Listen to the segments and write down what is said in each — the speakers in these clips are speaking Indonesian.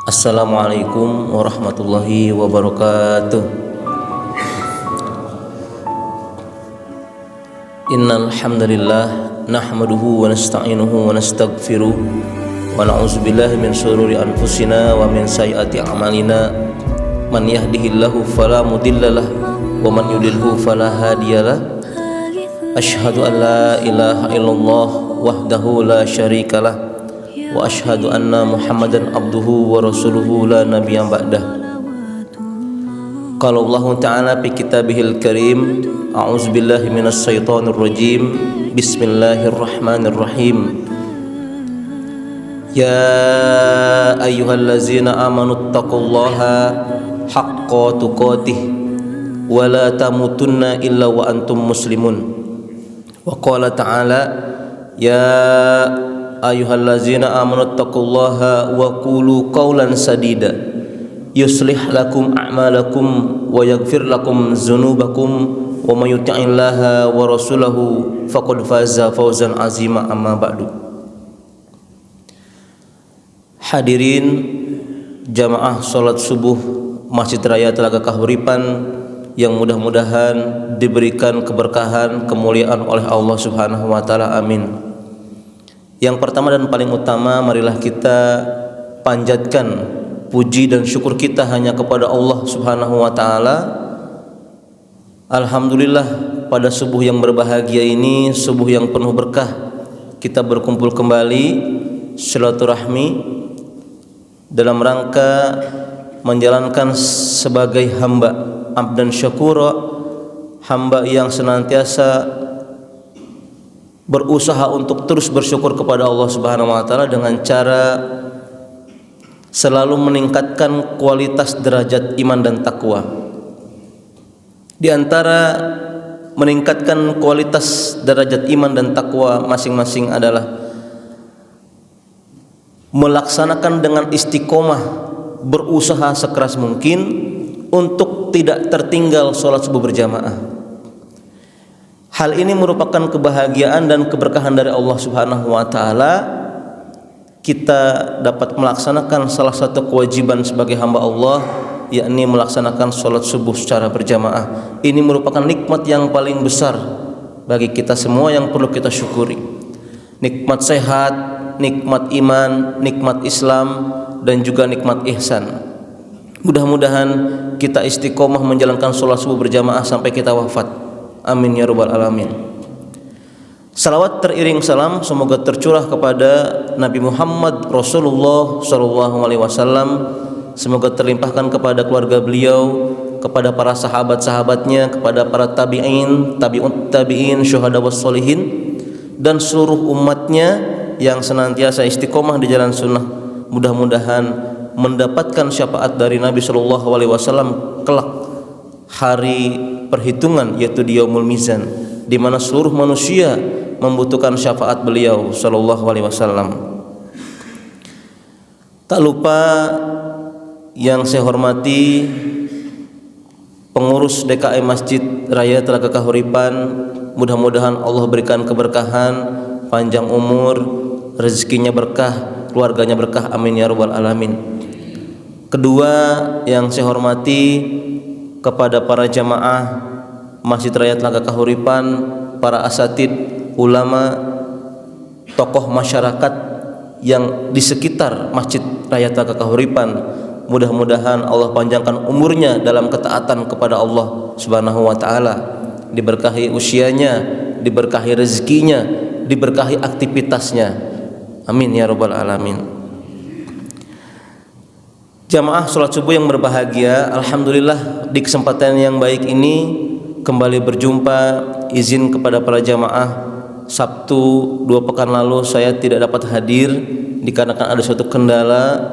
Assalamualaikum warahmatullahi wabarakatuh. Innal hamdalillah nahmaduhu wa nasta'inuhu wa nastaghfiruh wa na'udzu billahi min shururi anfusina wa min sayyiati a'malina. Man yahdihillahu fala mudhillalah wa man yudlilhu fala hadiyalah. Asyhadu an la ilaha illallah wahdahu la syarikalah wa asyhadu anna Muhammadan abduhu wa rasuluhu la nabiyya ba'dah. Qala Allah Ta'ala fi kitabihil karim, a'udzu billahi minasy syaithanir rajim. Bismillahirrahmanirrahim. Ya ayyuhallazina amanu taqullaha haqqa tuqatih wa la tamutunna illa wa antum muslimun. Wa qala ta'ala, ya ayyuhallazina amanu taqullaha wa qulu qawlan sadida yuslih lakum a'malakum wa yaghfir lakum dzunubakum wa may yuti'illaha wa rasulahu faqad faza fawzan azima. Amma ba'du. Hadirin jamaah salat subuh Masjid Raya Telaga Kahuripan yang mudah-mudahan diberikan keberkahan, kemuliaan oleh Allah Subhanahu wa taala. Amin. Yang pertama dan paling utama, marilah kita panjatkan puji dan syukur kita hanya kepada Allah Subhanahu wa taala. Alhamdulillah, pada subuh yang berbahagia ini, subuh yang penuh berkah, kita berkumpul kembali silaturahmi dalam rangka menjalankan sebagai hamba abdan syakura, hamba yang senantiasa berusaha untuk terus bersyukur kepada Allah Subhanahu wa taala dengan cara selalu meningkatkan kualitas derajat iman dan takwa. Di antara meningkatkan kualitas derajat iman dan takwa masing-masing adalah melaksanakan dengan istiqomah, berusaha sekeras mungkin untuk tidak tertinggal sholat subuh berjamaah. Hal ini merupakan kebahagiaan dan keberkahan dari Allah Subhanahu wa taala. Kita dapat melaksanakan salah satu kewajiban sebagai hamba Allah, yakni melaksanakan sholat subuh secara berjamaah. Ini merupakan nikmat yang paling besar bagi kita semua yang perlu kita syukuri. Nikmat sehat, nikmat iman, nikmat Islam, dan juga nikmat ihsan. Mudah-mudahan kita istiqomah menjalankan sholat subuh berjamaah sampai kita wafat. Amin ya rabbal alamin. Salawat teriring salam semoga tercurah kepada Nabi Muhammad Rasulullah sallallahu alaihi wasallam. Semoga terlimpahkan kepada keluarga beliau, kepada para sahabat-sahabatnya, kepada para tabi'in, tabi'ut tabi'in, syuhada was sholihin, dan seluruh umatnya yang senantiasa istiqomah di jalan sunnah. Mudah-mudahan mendapatkan syafaat dari Nabi sallallahu alaihi wasallam kelak hari perhitungan, yaitu di yaumul mizan, di mana seluruh manusia membutuhkan syafaat beliau sallallahu alaihi wasallam. Tak lupa yang saya hormati pengurus DKM Masjid Raya Telaga Kahuripan, mudah-mudahan Allah berikan keberkahan, panjang umur, rezekinya berkah, keluarganya berkah, amin ya rabbal alamin. Kedua yang saya hormati kepada para jamaah Masjid Raya Telaga Kahuripan, para asatid, ulama, tokoh masyarakat yang di sekitar Masjid Raya Telaga Kahuripan, mudah-mudahan Allah panjangkan umurnya dalam ketaatan kepada Allah Subhanahu wa taala, diberkahi usianya, diberkahi rezekinya, diberkahi aktivitasnya. Amin ya rabbal alamin. Jamaah salat subuh yang berbahagia, alhamdulillah di kesempatan yang baik ini kembali berjumpa. Izin kepada para jamaah, Sabtu 2 pekan lalu saya tidak dapat hadir dikarenakan ada suatu kendala.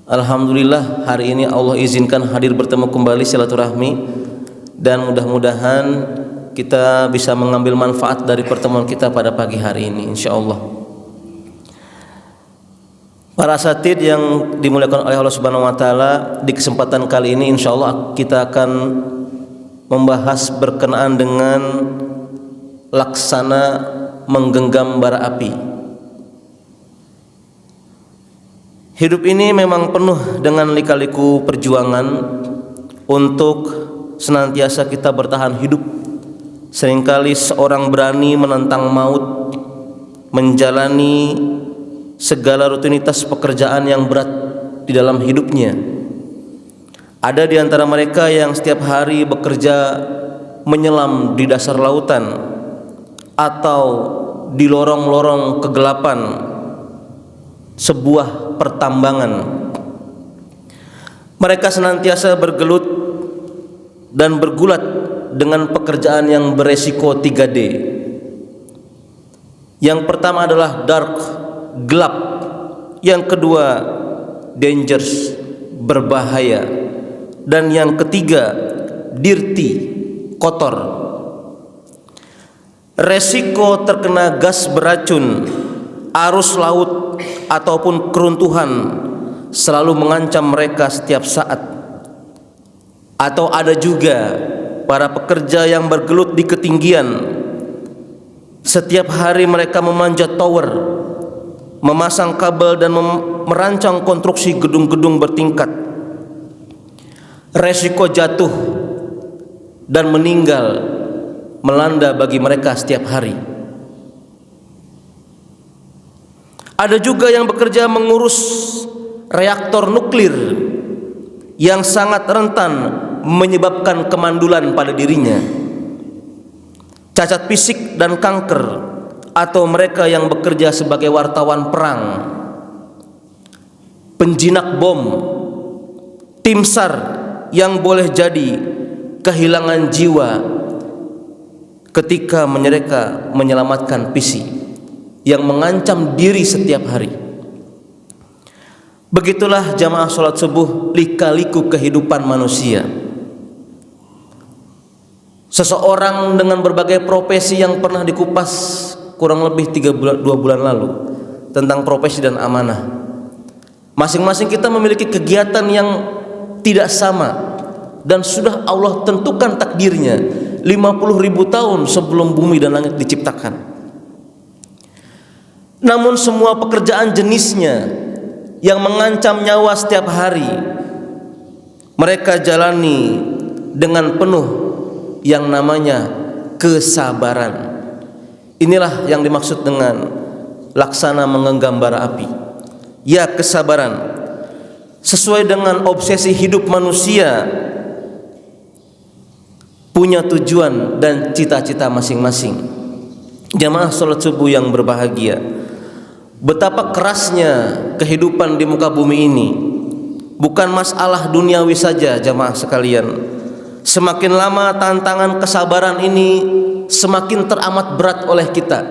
Alhamdulillah hari ini Allah izinkan hadir bertemu kembali silaturahmi, dan mudah-mudahan kita bisa mengambil manfaat dari pertemuan kita pada pagi hari ini insyaallah. Para asatid yang dimuliakan oleh Allah Subhanahu wa taala, di kesempatan kali ini insyaallah kita akan membahas berkenaan dengan laksana menggenggam bara api. Hidup ini memang penuh dengan lika-liku perjuangan untuk senantiasa kita bertahan hidup. Seringkali seorang berani menentang maut, menjalani segala rutinitas pekerjaan yang berat di dalam hidupnya. Ada di antara mereka yang setiap hari bekerja menyelam di dasar lautan atau di lorong-lorong kegelapan sebuah pertambangan. Mereka senantiasa bergelut dan bergulat dengan pekerjaan yang beresiko 3D. Yang pertama adalah dark, gelap. Yang kedua, dangerous, berbahaya. Dan yang ketiga, dirty, kotor. Resiko terkena gas beracun, arus laut ataupun keruntuhan selalu mengancam mereka setiap saat. Atau ada juga para pekerja yang bergelut di ketinggian. Setiap hari mereka memanjat tower, memasang kabel dan merancang konstruksi gedung-gedung bertingkat. Resiko jatuh dan meninggal melanda bagi mereka setiap hari. Ada juga yang bekerja mengurus reaktor nuklir yang sangat rentan menyebabkan kemandulan pada dirinya, cacat fisik dan kanker, atau mereka yang bekerja sebagai wartawan perang, penjinak bom, tim SAR yang boleh jadi kehilangan jiwa ketika mereka menyelamatkan PC yang mengancam diri setiap hari. Begitulah jamaah sholat subuh, lika-liku kehidupan manusia. Seseorang dengan berbagai profesi yang pernah dikupas kurang lebih 2 bulan lalu tentang profesi dan amanah. Masing-masing kita memiliki kegiatan yang tidak sama dan sudah Allah tentukan takdirnya 50.000 tahun sebelum bumi dan langit diciptakan. Namun semua pekerjaan jenisnya yang mengancam nyawa setiap hari mereka jalani dengan penuh yang namanya kesabaran. Inilah yang dimaksud dengan laksana menggenggam bara api. Ya, kesabaran sesuai dengan obsesi hidup manusia, punya tujuan dan cita-cita masing-masing. Jamaah salat subuh yang berbahagia, betapa kerasnya kehidupan di muka bumi ini. Bukan masalah duniawi saja jamaah sekalian. Semakin lama tantangan kesabaran ini semakin teramat berat oleh kita.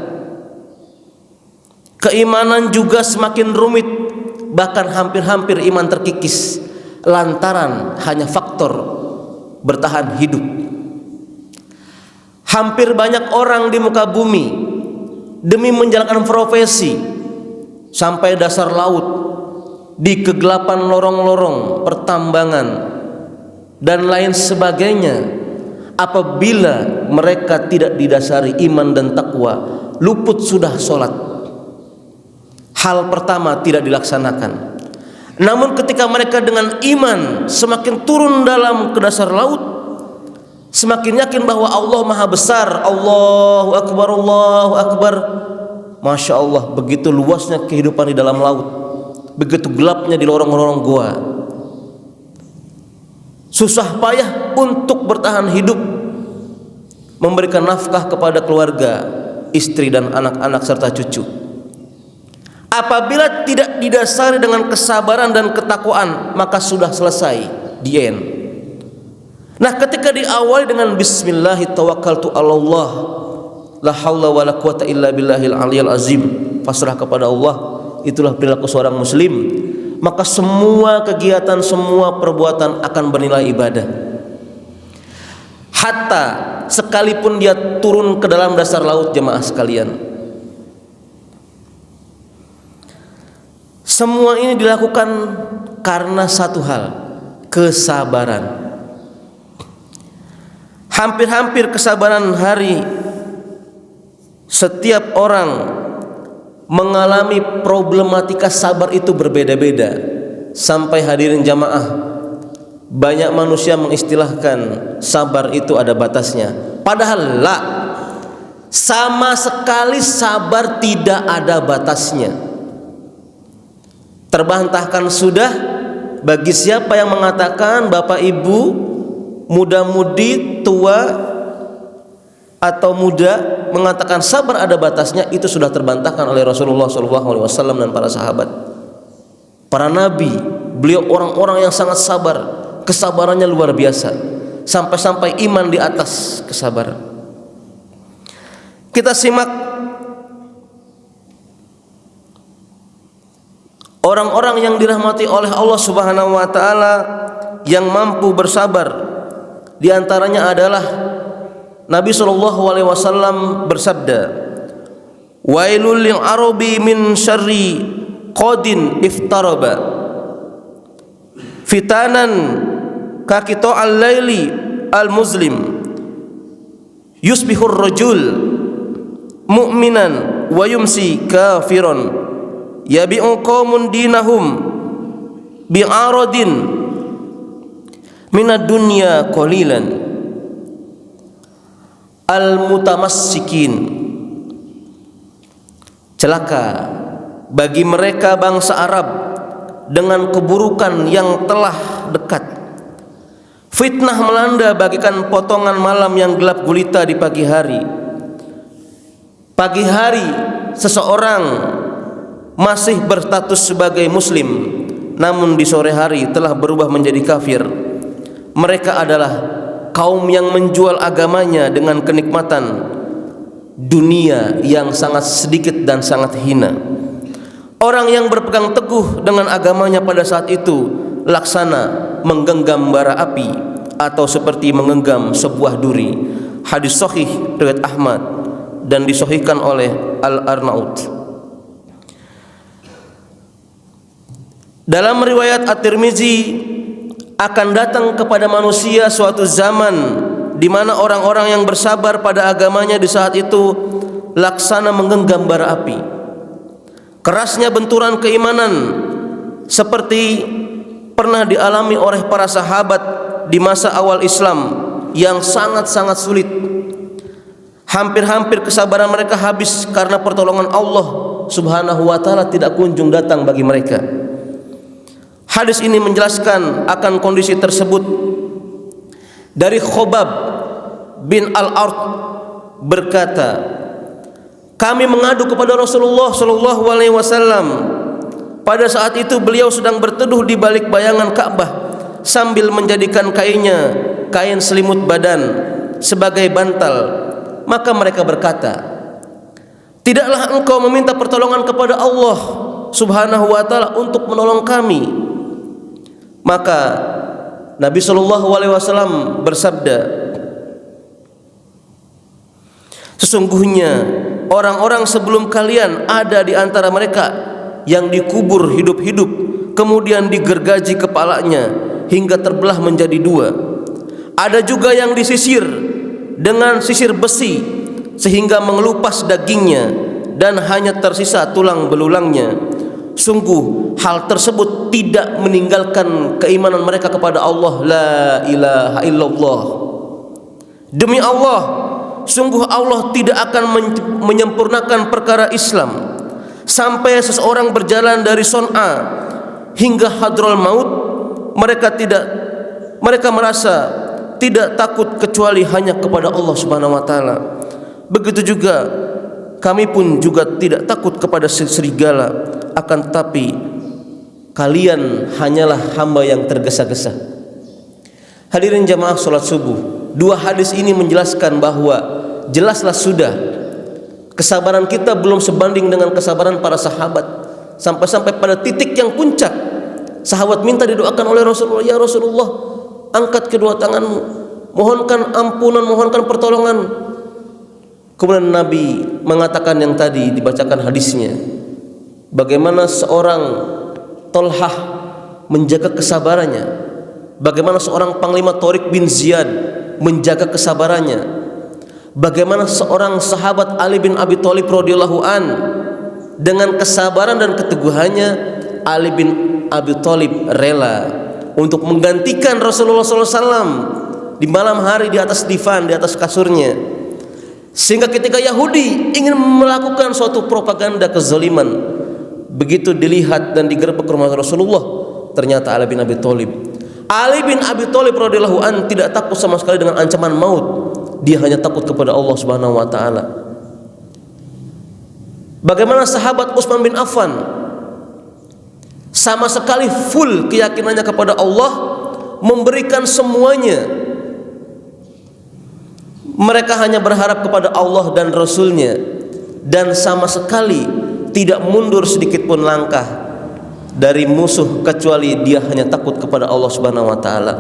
Keimanan juga semakin rumit, bahkan hampir-hampir iman terkikis lantaran hanya faktor bertahan hidup. Hampir banyak orang di muka bumi demi menjalankan profesi sampai dasar laut, di kegelapan lorong-lorong pertambangan dan lain sebagainya, apabila mereka tidak didasari iman dan takwa, luput sudah sholat. Hal pertama tidak dilaksanakan. Namun ketika mereka dengan iman semakin turun dalam ke dasar laut, semakin yakin bahwa Allah Maha Besar, Allahu Akbar, Allahu Akbar. Masya Allah, begitu luasnya kehidupan di dalam laut, begitu gelapnya di lorong-lorong gua. Susah payah untuk bertahan hidup, memberikan nafkah kepada keluarga, istri dan anak-anak serta cucu. Apabila tidak didasari dengan kesabaran dan ketakwaan, maka sudah selesai, the end. Nah, ketika diawali dengan bismillahi tawakkaltu 'alallah, la haula wala quwata illa billahil aliyil azim, pasrah kepada Allah, itulah perilaku seorang muslim, maka semua kegiatan, semua perbuatan akan bernilai ibadah. Hatta sekalipun dia turun ke dalam dasar laut jemaah sekalian. Semua ini dilakukan karena satu hal, kesabaran. Hampir-hampir kesabaran hari setiap orang mengalami problematika sabar itu berbeda-beda. Sampai hadirin jamaah, banyak manusia mengistilahkan sabar itu ada batasnya. Padahal sama sekali sabar tidak ada batasnya. Terbantahkan sudah bagi siapa yang mengatakan, Bapak Ibu, muda-mudi, tua atau muda, mengatakan sabar ada batasnya. Itu sudah terbantahkan oleh Rasulullah SAW dan para sahabat, para nabi. Beliau orang-orang yang sangat sabar, kesabarannya luar biasa, sampai-sampai iman di atas kesabaran. Kita simak orang-orang yang dirahmati oleh Allah Subhanahu wa taala yang mampu bersabar. Di antaranya adalah Nabi SAW bersabda, "Wailul lil arabi min syarri qadin iftaraba, fitanan kakito al-laili al-muslim, yusbihur rajul mu'minan wa yumsi kafiran, yabi'u qaumun dinahum bi'aradin minad dunya qalilan, al-mutamassikin." Celaka bagi mereka bangsa Arab dengan keburukan yang telah dekat. Fitnah melanda bagaikan potongan malam yang gelap gulita di pagi hari. Pagi hari seseorang masih berstatus sebagai muslim, namun di sore hari telah berubah menjadi kafir. Mereka adalah kaum yang menjual agamanya dengan kenikmatan dunia yang sangat sedikit dan sangat hina. Orang yang berpegang teguh dengan agamanya pada saat itu laksana menggenggam bara api atau seperti menggenggam sebuah duri. Hadis sahih riwayat Ahmad dan disahihkan oleh Al-Arnaud. Dalam riwayat At-Tirmizi, akan datang kepada manusia suatu zaman di mana orang-orang yang bersabar pada agamanya di saat itu laksana menggenggam bara api. Kerasnya benturan keimanan seperti pernah dialami oleh para sahabat di masa awal Islam yang sangat-sangat sulit. Hampir-hampir kesabaran mereka habis karena pertolongan Allah Subhanahu wa taala tidak kunjung datang bagi mereka. Hadis ini menjelaskan akan kondisi tersebut. Dari Khobab bin Al-Ard berkata, kami mengadu kepada Rasulullah SAW. Pada saat itu beliau sedang berteduh di balik bayangan Ka'bah sambil menjadikan kain selimut badan sebagai bantal. Maka mereka berkata, tidaklah engkau meminta pertolongan kepada Allah Subhanahu wa taala untuk menolong kami? Maka Nabi SAW bersabda, sesungguhnya orang-orang sebelum kalian ada di antara mereka yang dikubur hidup-hidup, kemudian digergaji kepalanya hingga terbelah menjadi dua. Ada juga yang disisir dengan sisir besi sehingga mengelupas dagingnya dan hanya tersisa tulang belulangnya. Sungguh hal tersebut tidak meninggalkan keimanan mereka kepada Allah. La ilaha illallah. Demi Allah, sungguh Allah tidak akan menyempurnakan perkara Islam sampai seseorang berjalan dari Son'a hingga Hadraul Maut. Mereka merasa tidak takut kecuali hanya kepada Allah Subhanahu wa taala. Begitu juga kami pun juga tidak takut kepada serigala, akan tetapi kalian hanyalah hamba yang tergesa-gesa. Hadirin jamaah salat subuh, dua hadis ini menjelaskan bahwa jelaslah sudah kesabaran kita belum sebanding dengan kesabaran para sahabat. Sampai-sampai pada titik yang puncak, sahabat minta didoakan oleh Rasulullah, ya Rasulullah, angkat kedua tanganmu, mohonkan ampunan, mohonkan pertolongan. Kemudian Nabi mengatakan yang tadi dibacakan hadisnya, bagaimana seorang Tolhah menjaga kesabarannya, bagaimana seorang Panglima Tariq bin Ziyad menjaga kesabarannya, bagaimana seorang sahabat Ali bin Abi Thalib radhiyallahu an dengan kesabaran dan keteguhannya, Ali bin Abi Thalib rela untuk menggantikan Rasulullah SAW di malam hari di atas divan, di atas kasurnya. Sehingga ketika Yahudi ingin melakukan suatu propaganda kezaliman, begitu dilihat dan digerebek rumah Rasulullah, ternyata Ali bin Abi Thalib. Ali bin Abi Thalib radhiyallahu an tidak takut sama sekali dengan ancaman maut. Dia hanya takut kepada Allah Subhanahu wa taala. Bagaimana sahabat Utsman bin Affan? Sama sekali full keyakinannya kepada Allah, memberikan semuanya. Mereka hanya berharap kepada Allah dan Rasulnya, dan sama sekali tidak mundur sedikit pun langkah dari musuh, kecuali dia hanya takut kepada Allah Subhanahu wa taala.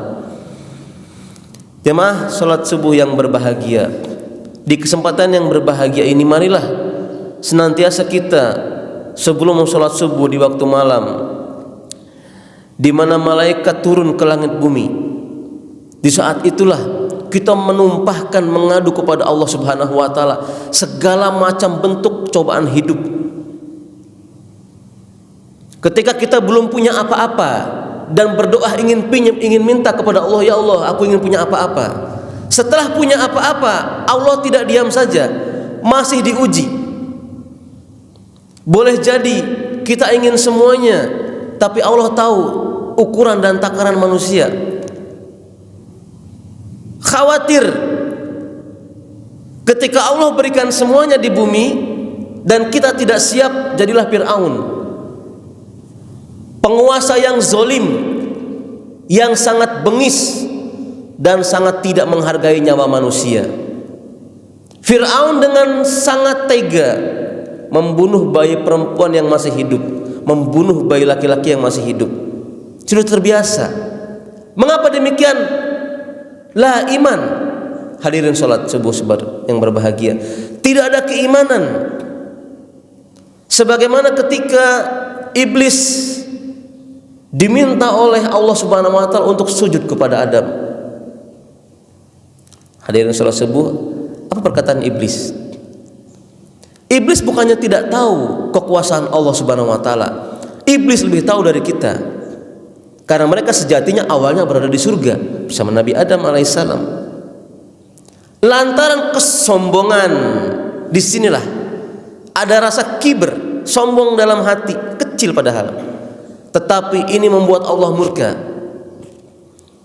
Jemaah salat subuh yang berbahagia, di kesempatan yang berbahagia ini marilah senantiasa kita sebelum salat subuh di waktu malam, di mana malaikat turun ke langit bumi, di saat itulah kita menumpahkan, mengadu kepada Allah Subhanahu wa taala segala macam bentuk cobaan hidup. Ketika kita belum punya apa-apa dan berdoa ingin pinjam, ingin minta kepada Allah, ya Allah, aku ingin punya apa-apa. Setelah punya apa-apa, Allah tidak diam saja, masih diuji. Boleh jadi kita ingin semuanya, tapi Allah tahu ukuran dan takaran manusia. Khawatir ketika Allah berikan semuanya di bumi dan kita tidak siap, jadilah Fir'aun, penguasa yang zolim, yang sangat bengis dan sangat tidak menghargai nyawa manusia. Fir'aun dengan sangat tega membunuh bayi perempuan yang masih hidup, membunuh bayi laki-laki yang masih hidup. Sudah terbiasa. Mengapa demikian? La iman. Hadirin salat subuh yang berbahagia, tidak ada keimanan. Sebagaimana ketika iblis diminta oleh Allah Subhanahu wa taala untuk sujud kepada Adam. Hadirin salat subuh, apa perkataan iblis? Iblis bukannya tidak tahu kekuasaan Allah Subhanahu wa taala. Iblis lebih tahu dari kita. Karena mereka sejatinya awalnya berada di surga bersama Nabi Adam alaihissalam. Lantaran kesombongan, disinilah ada rasa kibir, sombong dalam hati, kecil padahal. Tetapi ini membuat Allah murka.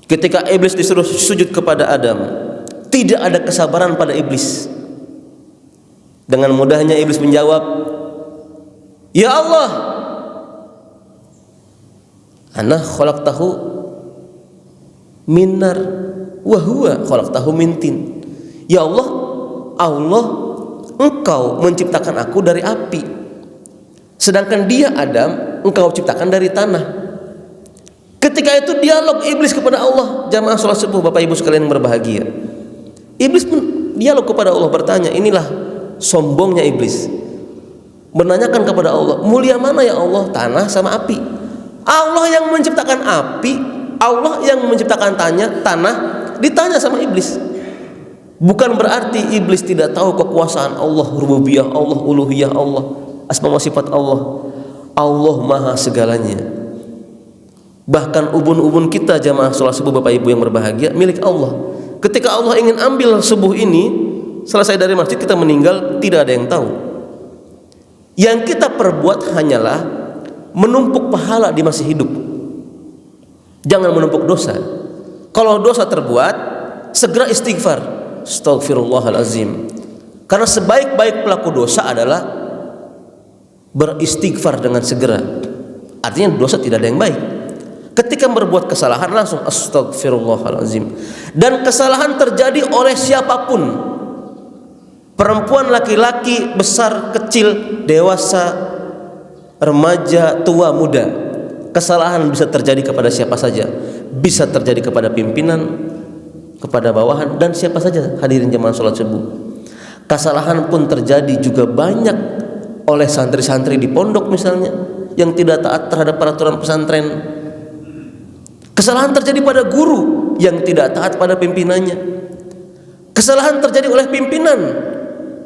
Ketika iblis disuruh sujud kepada Adam, tidak ada kesabaran pada iblis. Dengan mudahnya iblis menjawab, ya Allah, ana khalaqtahu min nar wa huwa khalaqtahu min tin. Ya Allah, engkau menciptakan aku dari api, sedangkan dia Adam engkau ciptakan dari tanah. Ketika itu dialog iblis kepada Allah. Jamaah salat subuh Bapak Ibu sekalian yang berbahagia, iblis pun dialog kepada Allah, bertanya. Inilah sombongnya iblis, menanyakan kepada Allah, mulia mana ya Allah, tanah sama api? Allah yang menciptakan api, Allah yang menciptakan tanah, ditanya sama iblis. Bukan berarti iblis tidak tahu kekuasaan Allah, rububiyah Allah, uluhiyah Allah, asma wa sifat Allah. Allah maha segalanya. Bahkan ubun-ubun kita jamaah salat subuh Bapak Ibu yang berbahagia milik Allah. Ketika Allah ingin ambil subuh ini, selesai dari masjid kita meninggal, tidak ada yang tahu. Yang kita perbuat hanyalah menumpuk pahala di masih hidup. Jangan menumpuk dosa. Kalau dosa terbuat, segera istighfar. Astaghfirullahalazim. Karena sebaik-baik pelaku dosa adalah beristighfar dengan segera. Artinya dosa tidak ada yang baik. Ketika berbuat kesalahan langsung astaghfirullahalazim. Dan kesalahan terjadi oleh siapapun, perempuan, laki-laki, besar, kecil, dewasa, remaja, tua, muda. Kesalahan bisa terjadi kepada siapa saja. Bisa terjadi kepada pimpinan, kepada bawahan, dan siapa saja. Hadirin jemaah salat subuh, kesalahan pun terjadi juga banyak oleh santri-santri di pondok misalnya yang tidak taat terhadap peraturan pesantren. Kesalahan terjadi pada guru yang tidak taat pada pimpinannya. Kesalahan terjadi oleh pimpinan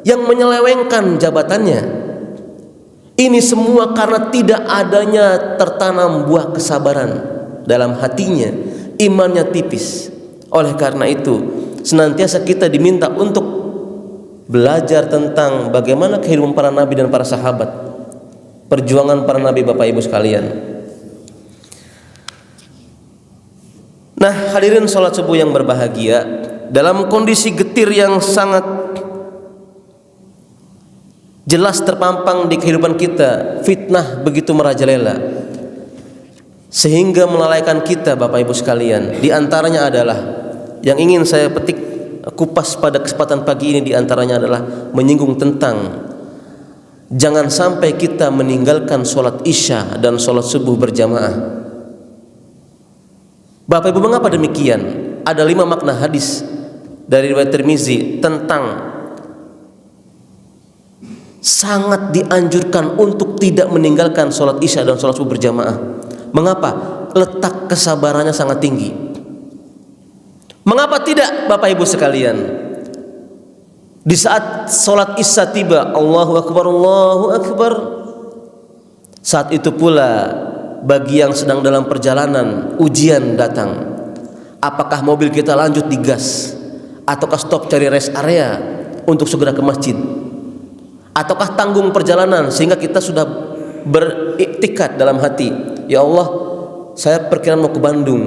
yang menyelewengkan jabatannya. Ini semua karena tidak adanya tertanam buah kesabaran dalam hatinya, imannya tipis. Oleh karena itu, senantiasa kita diminta untuk belajar tentang bagaimana kehidupan para nabi dan para sahabat, perjuangan para nabi, Bapak Ibu sekalian. Nah, hadirin salat subuh yang berbahagia, dalam kondisi getir yang sangat jelas terpampang di kehidupan kita, fitnah begitu merajalela sehingga melalaikan kita, Bapak Ibu sekalian. Di antaranya adalah yang ingin saya petik kupas pada kesempatan pagi ini, di antaranya adalah menyinggung tentang jangan sampai kita meninggalkan sholat isya dan sholat subuh berjamaah. Bapak Ibu, mengapa demikian? Ada 5 makna hadis dari riwayat Tirmizi tentang sangat dianjurkan untuk tidak meninggalkan sholat isya dan sholat subuh berjamaah. Mengapa? Letak kesabarannya sangat tinggi. Mengapa tidak, Bapak Ibu sekalian? Di saat sholat isya tiba, Allahu Akbar, Allahu Akbar, saat itu pula bagi yang sedang dalam perjalanan ujian datang. Apakah mobil kita lanjut digas, ataukah stop cari rest area untuk segera ke masjid, ataukah tanggung perjalanan sehingga kita sudah beriktikad dalam hati, ya Allah, saya perkiraan mau ke Bandung,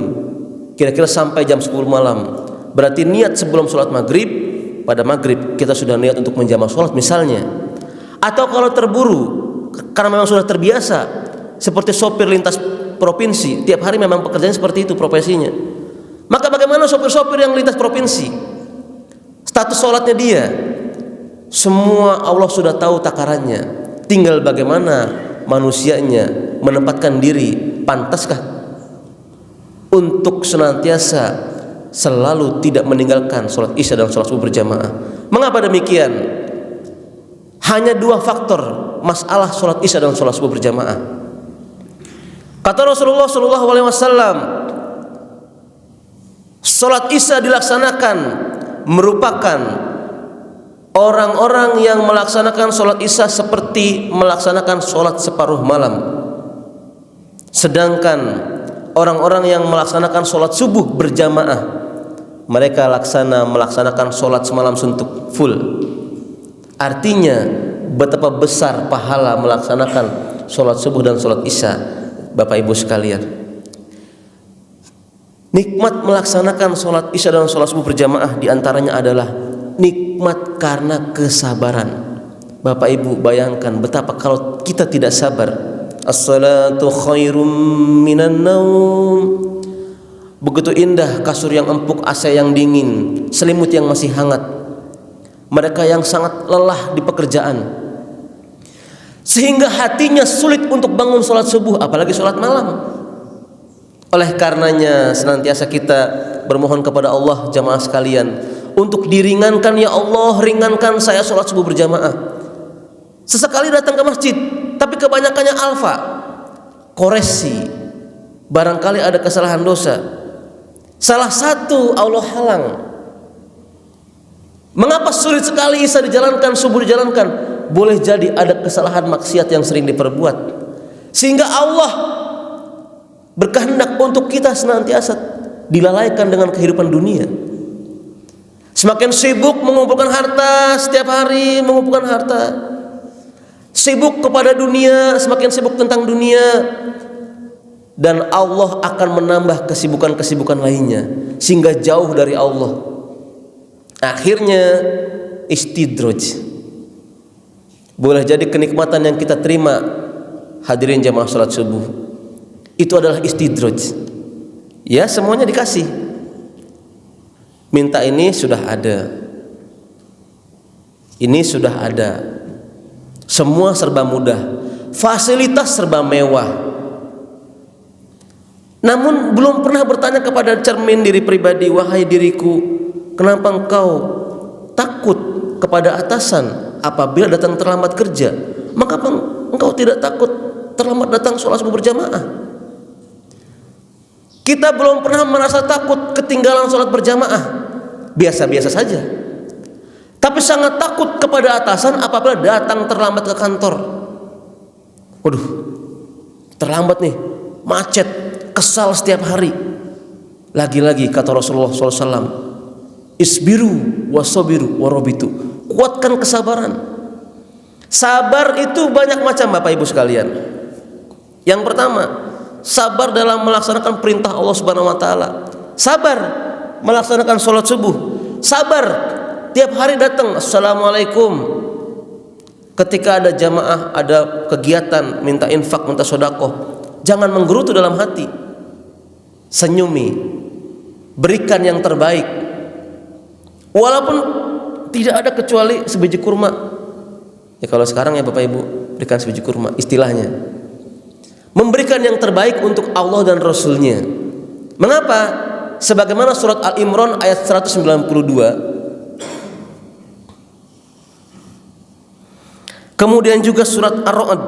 kira-kira sampai jam 10 malam. Berarti niat sebelum sholat maghrib, pada maghrib kita sudah niat untuk menjamak sholat misalnya. Atau kalau terburu, karena memang sudah terbiasa seperti sopir lintas provinsi, tiap hari memang pekerjaannya seperti itu profesinya, maka bagaimana sopir-sopir yang lintas provinsi, status sholatnya dia semua Allah sudah tahu takarannya, tinggal bagaimana manusianya menempatkan diri. Pantaskah untuk senantiasa selalu tidak meninggalkan sholat isya dan sholat subuh berjamaah? Mengapa demikian? Hanya 2 faktor masalah sholat isya dan sholat subuh berjamaah. Kata Rasulullah SAW, sholat isya dilaksanakan merupakan orang-orang yang melaksanakan sholat isya seperti melaksanakan sholat separuh malam. Sedangkan orang-orang yang melaksanakan sholat subuh berjamaah, mereka melaksanakan sholat semalam suntuk full. Artinya betapa besar pahala melaksanakan sholat subuh dan sholat isya, Bapak Ibu sekalian. Nikmat melaksanakan sholat isya dan sholat subuh berjamaah diantaranya adalah nikmat karena kesabaran. Bapak Ibu bayangkan betapa kalau kita tidak sabar. As-salatu khairum minan naum. Begitu indah kasur yang empuk, AC yang dingin, selimut yang masih hangat. Mereka yang sangat lelah di pekerjaan, sehingga hatinya sulit untuk bangun sholat subuh, apalagi sholat malam. Oleh karenanya senantiasa kita bermohon kepada Allah, jamaah sekalian, untuk diringankan, ya Allah, ringankan saya sholat subuh berjamaah. Sesekali datang ke masjid, tapi kebanyakannya alfa, koreksi, barangkali ada kesalahan dosa. Salah satu Allah halang. Mengapa sulit sekali isya dijalankan, subuh dijalankan? Boleh jadi ada kesalahan maksiat yang sering diperbuat, sehingga Allah berkehendak untuk kita senantiasa dilalaikan dengan kehidupan dunia. Semakin sibuk mengumpulkan harta, setiap hari mengumpulkan harta, sibuk kepada dunia, semakin sibuk tentang dunia, dan Allah akan menambah kesibukan-kesibukan lainnya sehingga jauh dari Allah. Akhirnya istidraj. Boleh jadi kenikmatan yang kita terima, hadirin jamaah salat subuh, itu adalah istidraj. Ya, semuanya dikasih. Minta ini sudah ada, ini sudah ada, semua serba mudah, fasilitas serba mewah. Namun belum pernah bertanya kepada cermin diri pribadi, wahai diriku, kenapa engkau takut kepada atasan apabila datang terlambat kerja? Maka engkau tidak takut terlambat datang sholat subuh berjamaah? Kita belum pernah merasa takut ketinggalan sholat berjamaah, biasa-biasa saja. Tapi sangat takut kepada atasan apabila datang terlambat ke kantor. Waduh, terlambat nih, macet, kesal setiap hari. Lagi-lagi kata Rasulullah SAW, isbiru wasobiru warobitu, kuatkan kesabaran. Sabar itu banyak macam Bapak Ibu sekalian. Yang pertama, sabar dalam melaksanakan perintah Allah Subhanahu wa taala. Sabar melaksanakan sholat subuh. Sabar tiap hari datang assalamualaikum. Ketika ada jamaah, ada kegiatan, minta infak, minta sedekah, jangan menggerutu dalam hati. Senyumi, berikan yang terbaik. Walaupun tidak ada kecuali sebiji kurma. Ya kalau sekarang ya Bapak Ibu, berikan sebiji kurma, istilahnya. Memberikan yang terbaik untuk Allah dan Rasulnya. Mengapa? Sebagaimana surat Al-Imran ayat 192. Kemudian juga surat Ar-Ra'd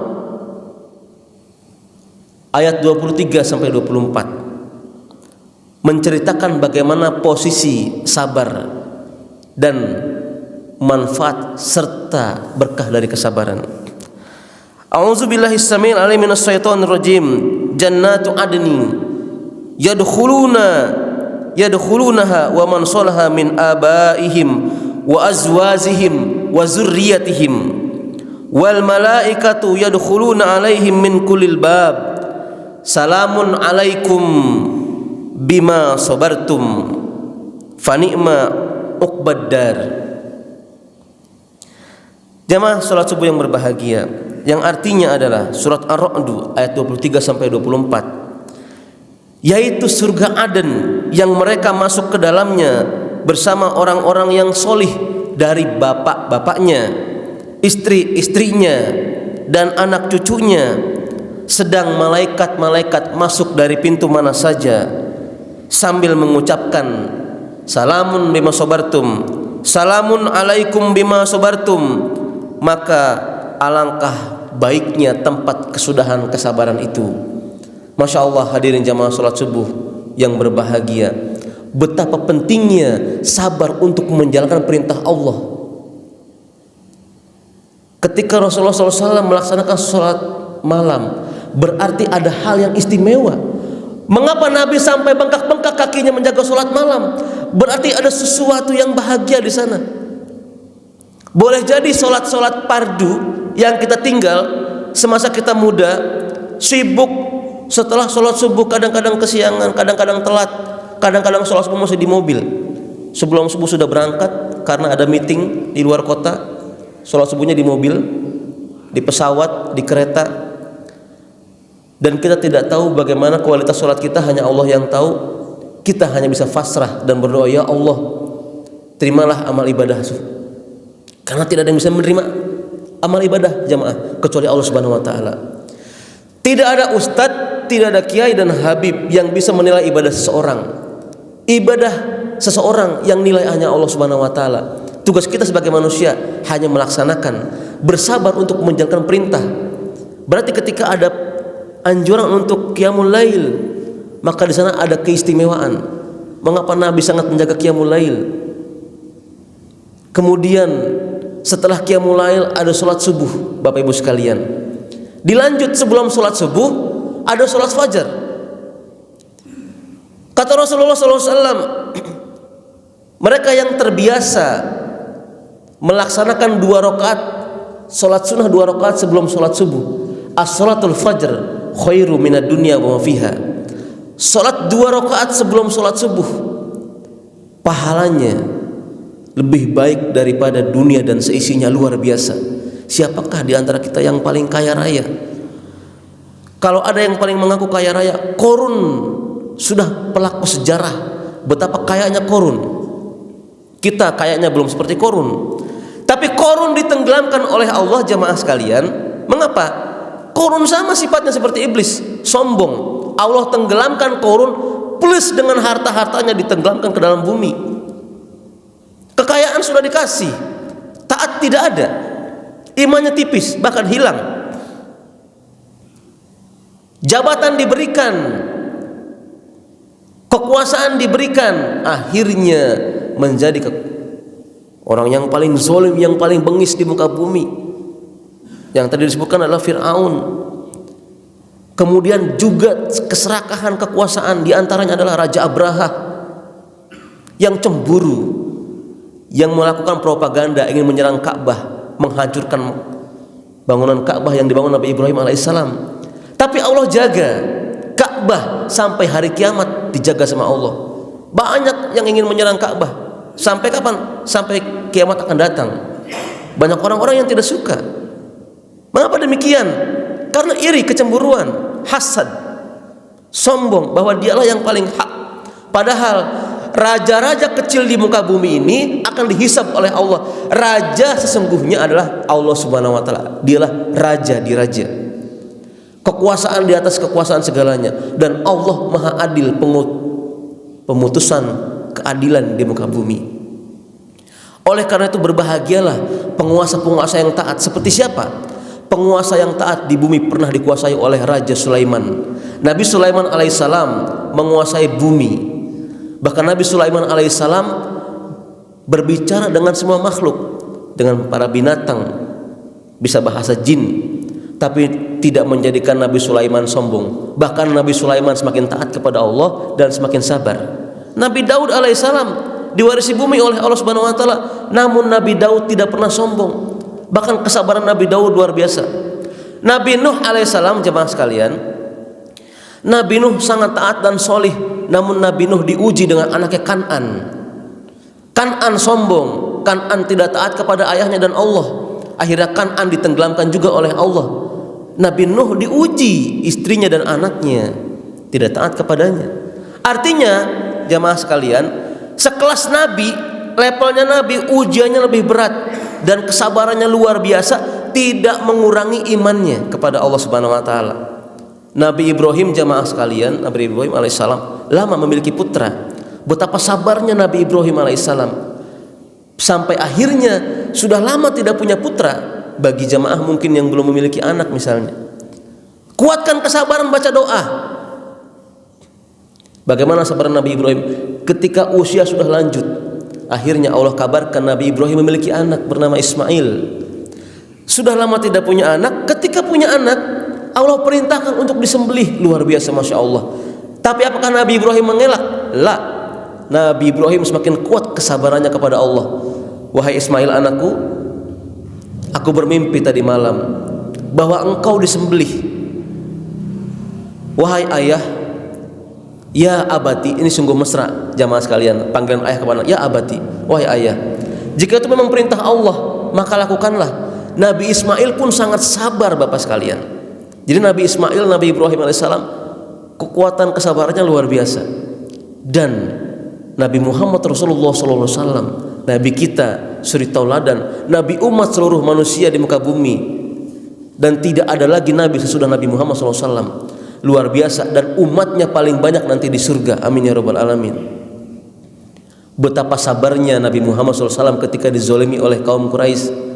ayat 23 sampai 24 menceritakan bagaimana posisi sabar dan manfaat serta berkah dari kesabaran. A'udzubillahi samiil alim minas syaitonir rajim. Jannatu adnin yadkhulunaha wa man salaha min abaihim wa azwajihim wa zurriyyatihim wal malaikatu yadkhuluna alaihim min kullil bab salamun alaikum bima sabartum fani'ma uqbaddar. Jamaah salat subuh yang berbahagia, yang artinya adalah surat Ar-Ra'd ayat 23 sampai 24, yaitu surga Aden yang mereka masuk ke dalamnya bersama orang-orang yang solih dari bapak-bapaknya, istri-istrinya, dan anak cucunya, sedang malaikat-malaikat masuk dari pintu mana saja sambil mengucapkan salamun bima sabartum, salamun alaikum bima sabartum. Maka alangkah baiknya tempat kesudahan kesabaran itu. Masya Allah, hadirin jamaah salat subuh yang berbahagia, betapa pentingnya sabar untuk menjalankan perintah Allah. Ketika Rasulullah SAW melaksanakan sholat malam, berarti ada hal yang istimewa. Mengapa Nabi sampai bengkak-bengkak kakinya menjaga sholat malam? Berarti ada sesuatu yang bahagia di sana. Boleh jadi sholat-sholat fardu yang kita tinggal semasa kita muda, sibuk setelah sholat subuh, kadang-kadang kesiangan, kadang-kadang telat, kadang-kadang sholat subuh masih di mobil. Sebelum subuh sudah berangkat karena ada meeting di luar kota, sholat subuhnya di mobil, di pesawat, di kereta, dan kita tidak tahu bagaimana kualitas sholat kita. Hanya Allah yang tahu. Kita hanya bisa fasrah dan berdoa, ya Allah, terimalah amal ibadah, karena tidak ada yang bisa menerima amal ibadah jamaah kecuali Allah Subhanahu wa taala. Tidak ada ustadz, tidak ada kiai dan habib yang bisa menilai ibadah seseorang. Ibadah seseorang yang nilai hanya Allah Subhanahu wa taala. Tugas kita sebagai manusia hanya melaksanakan, bersabar untuk menjalankan perintah. Berarti ketika ada anjuran untuk qiyamul lail, maka di sana ada keistimewaan. Mengapa Nabi sangat menjaga qiyamul lail? Kemudian setelah qiyamul lail ada sholat subuh, Bapak Ibu sekalian. Dilanjut sebelum sholat subuh ada sholat fajar. Kata Rasulullah SAW, mereka yang terbiasa melaksanakan 2 rakaat sholat sunnah, 2 rakaat sebelum sholat subuh, as-sholatul fajr khairu minad dunya wa ma fiha. Sholat 2 rakaat sebelum sholat subuh, pahalanya lebih baik daripada dunia dan seisinya, luar biasa. Siapakah di antara kita yang paling kaya raya? Kalau ada yang paling mengaku kaya raya, Qarun sudah pelaku sejarah betapa kayanya Qarun. Kita kayaknya belum seperti Qarun. Tapi Qarun ditenggelamkan oleh Allah jamaah sekalian. Mengapa? Qarun sama sifatnya seperti iblis, sombong. Allah tenggelamkan Qarun plus dengan harta-hartanya ditenggelamkan ke dalam bumi. Kekayaan sudah dikasih, taat tidak ada, imannya tipis, bahkan hilang. Jabatan diberikan, kekuasaan diberikan, akhirnya menjadi orang yang paling zalim, yang paling bengis di muka bumi. Yang tadi disebutkan adalah Fir'aun. Kemudian juga keserakahan kekuasaan, di antaranya adalah Raja Abraha yang cemburu, yang melakukan propaganda ingin menyerang Ka'bah, menghancurkan bangunan Ka'bah yang dibangun Nabi Ibrahim alaihissalam. Tapi Allah jaga Ka'bah sampai hari kiamat, dijaga sama Allah. Banyak yang ingin menyerang Ka'bah. Sampai kapan? Sampai kiamat akan datang. Banyak orang-orang yang tidak suka. Mengapa demikian? Karena iri, kecemburuan, hasad, sombong bahwa dialah yang paling hak. Padahal raja-raja kecil di muka bumi ini akan dihisab oleh Allah. Raja sesungguhnya adalah Allah Subhanahu wa taala. Dialah raja di raja. Kekuasaan di atas kekuasaan segalanya, dan Allah Maha Adil, pemutusan keadilan di muka bumi. Oleh karena itu berbahagialah penguasa-penguasa yang taat. Seperti siapa? Penguasa yang taat di bumi pernah dikuasai oleh Raja Sulaiman. Nabi Sulaiman alaihissalam menguasai bumi. Bahkan Nabi Sulaiman alaihissalam berbicara dengan semua makhluk, dengan para binatang, bisa bahasa jin, tapi tidak menjadikan Nabi Sulaiman sombong. Bahkan Nabi Sulaiman semakin taat kepada Allah dan semakin sabar. Nabi Daud alaihissalam diwarisi bumi oleh Allah Subhanahu wa taala, namun Nabi Daud tidak pernah sombong. Bahkan kesabaran Nabi Daud luar biasa. Nabi Nuh alaihissalam, jemaah sekalian, Nabi Nuh sangat taat dan solih, namun Nabi Nuh diuji dengan anaknya Kan'an. Kan'an sombong, Kan'an tidak taat kepada ayahnya dan Allah. Akhirnya Kan'an ditenggelamkan juga oleh Allah. Nabi Nuh diuji, istrinya dan anaknya tidak taat kepadanya. Artinya, jemaah sekalian, sekelas Nabi, levelnya Nabi, ujiannya lebih berat dan kesabarannya luar biasa, tidak mengurangi imannya kepada Allah Subhanahu wa taala. Nabi Ibrahim, jamaah sekalian, Nabi Ibrahim alaihissalam lama memiliki putra. Betapa sabarnya Nabi Ibrahim alaihissalam sampai akhirnya sudah lama tidak punya putra. Bagi jamaah mungkin yang belum memiliki anak misalnya, kuatkan kesabaran, baca doa. Bagaimana sabar Nabi Ibrahim ketika usia sudah lanjut? Akhirnya Allah kabarkan Nabi Ibrahim memiliki anak bernama Ismail. Sudah lama tidak punya anak, ketika punya anak Allah perintahkan untuk disembelih. Luar biasa, Masya Allah. Tapi apakah Nabi Ibrahim mengelak? La. Nabi Ibrahim semakin kuat kesabarannya kepada Allah. Wahai Ismail anakku, aku bermimpi tadi malam bahwa engkau disembelih. Wahai ayah, ya abati. Ini sungguh mesra, jamaah sekalian, panggilan ayah kepada anak. Ya abati, wahai ayah, jika itu memang perintah Allah, maka lakukanlah. Nabi Ismail pun sangat sabar, bapak sekalian. Jadi Nabi Ismail, Nabi Ibrahim alaihissalam, kekuatan kesabarannya luar biasa. Dan Nabi Muhammad Rasulullah SAW, Nabi kita, suri tauladan, Nabi umat seluruh manusia di muka bumi, dan tidak ada lagi Nabi sesudah Nabi Muhammad SAW. Luar biasa, dan umatnya paling banyak nanti di surga. Amin ya rabbal alamin. Betapa sabarnya Nabi Muhammad SAW ketika dizolimi oleh kaum Quraisy.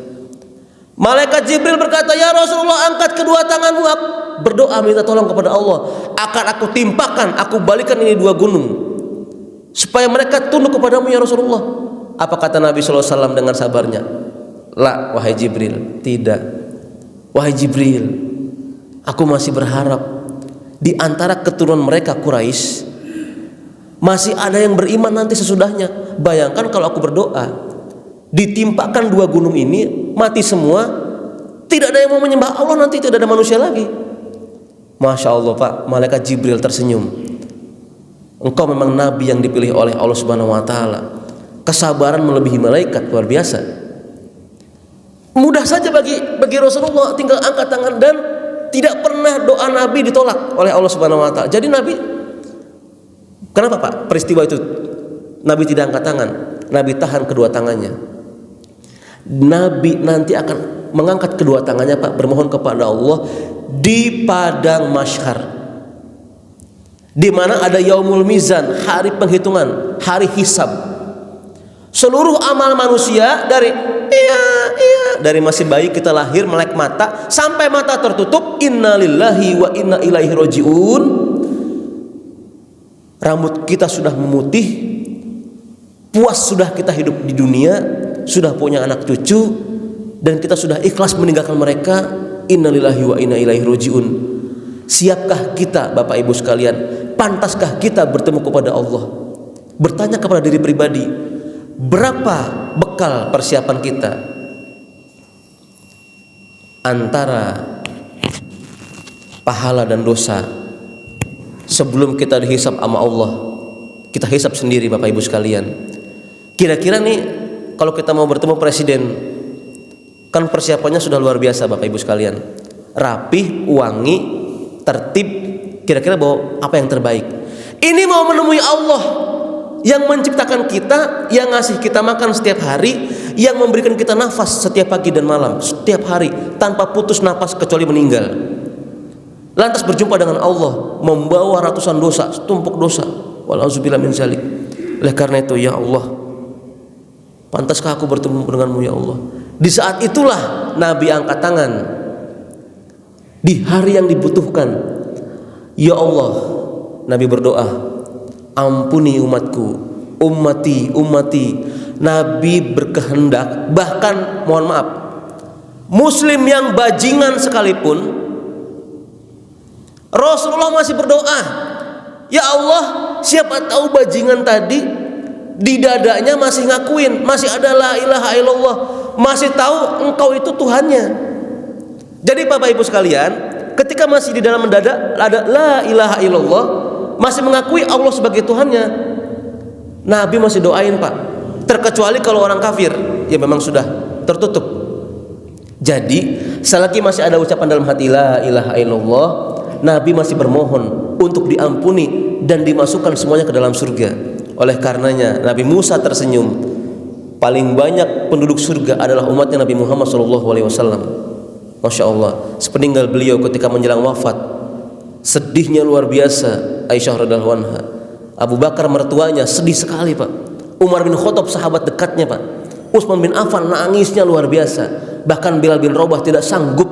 Malaikat Jibril berkata, ya Rasulullah, angkat kedua tanganmu, berdoa minta tolong kepada Allah, akan aku timpakan, aku balikan ini dua gunung supaya mereka tunduk kepadamu ya Rasulullah. Apa kata Nabi SAW dengan sabarnya? La, wahai Jibril, tidak. Wahai Jibril, aku masih berharap di antara keturunan mereka Quraisy masih ada yang beriman nanti sesudahnya. Bayangkan kalau aku berdoa, ditimpakan dua gunung ini, mati semua, tidak ada yang mau menyembah Allah, nanti tidak ada manusia lagi. Masya Allah Pak, malaikat Jibril tersenyum. Engkau memang Nabi yang dipilih oleh Allah Subhanahu wa taala. Kesabaran melebihi malaikat, luar biasa. Mudah saja bagi Rasulullah, tinggal angkat tangan, dan tidak pernah doa Nabi ditolak oleh Allah Subhanahu wa taala. Jadi Nabi, kenapa Pak peristiwa itu Nabi tidak angkat tangan? Nabi tahan kedua tangannya. Nabi nanti akan mengangkat kedua tangannya Pak, bermohon kepada Allah di padang mahsyar, di mana ada yaumul mizan, hari penghitungan, hari hisab. Seluruh amal manusia dari dari masih bayi kita lahir melek mata sampai mata tertutup, innalillahi wa inna ilaihi rajiun. Rambut kita sudah memutih, puas sudah kita hidup di dunia, sudah punya anak cucu, dan kita sudah ikhlas meninggalkan mereka. Innalillahi wa inna ilaihi rajiun. Siapkah kita Bapak Ibu sekalian? Pantaskah kita bertemu kepada Allah? Bertanya kepada diri pribadi, berapa bekal persiapan kita antara pahala dan dosa sebelum kita dihisab sama Allah? Kita hisab sendiri Bapak Ibu sekalian. Kira-kira nih kalau kita mau bertemu presiden, kan persiapannya sudah luar biasa Bapak Ibu sekalian. Rapih, wangi, tertib, kira-kira bawa apa yang terbaik. Ini mau menemui Allah yang menciptakan kita, yang ngasih kita makan setiap hari, yang memberikan kita nafas setiap pagi dan malam, setiap hari tanpa putus nafas kecuali meninggal. Lantas berjumpa dengan Allah membawa ratusan dosa, setumpuk dosa. Walauzubillah min zalik. Oleh karena itu, ya Allah, pantaskah aku bertemu denganmu ya Allah? Di saat itulah Nabi angkat tangan di hari yang dibutuhkan. Ya Allah, Nabi berdoa, ampuni umatku, ummati, ummati. Nabi berkehendak, bahkan mohon maaf, muslim yang bajingan sekalipun, Rasulullah masih berdoa, ya Allah, siapa tahu bajingan tadi di dadanya masih ngakuin, masih ada la ilaha illallah, masih tahu engkau itu Tuhannya. Jadi Bapak Ibu sekalian, ketika masih di dalam dada ada la ilaha illallah, masih mengakui Allah sebagai Tuhannya, Nabi masih doain Pak. Terkecuali kalau orang kafir, ya memang sudah tertutup. Jadi selagi masih ada ucapan dalam hati la ilaha illallah, Nabi masih bermohon untuk diampuni dan dimasukkan semuanya ke dalam surga. Oleh karenanya Nabi Musa tersenyum. Paling banyak penduduk surga adalah umatnya Nabi Muhammad SAW. Masya Allah. Sepeninggal beliau ketika menjelang wafat, sedihnya luar biasa Aisyah radhiyallahu anha. Abu Bakar mertuanya sedih sekali Pak. Umar bin Khattab sahabat dekatnya Pak. Utsman bin Affan nangisnya luar biasa. Bahkan Bilal bin Rabah tidak sanggup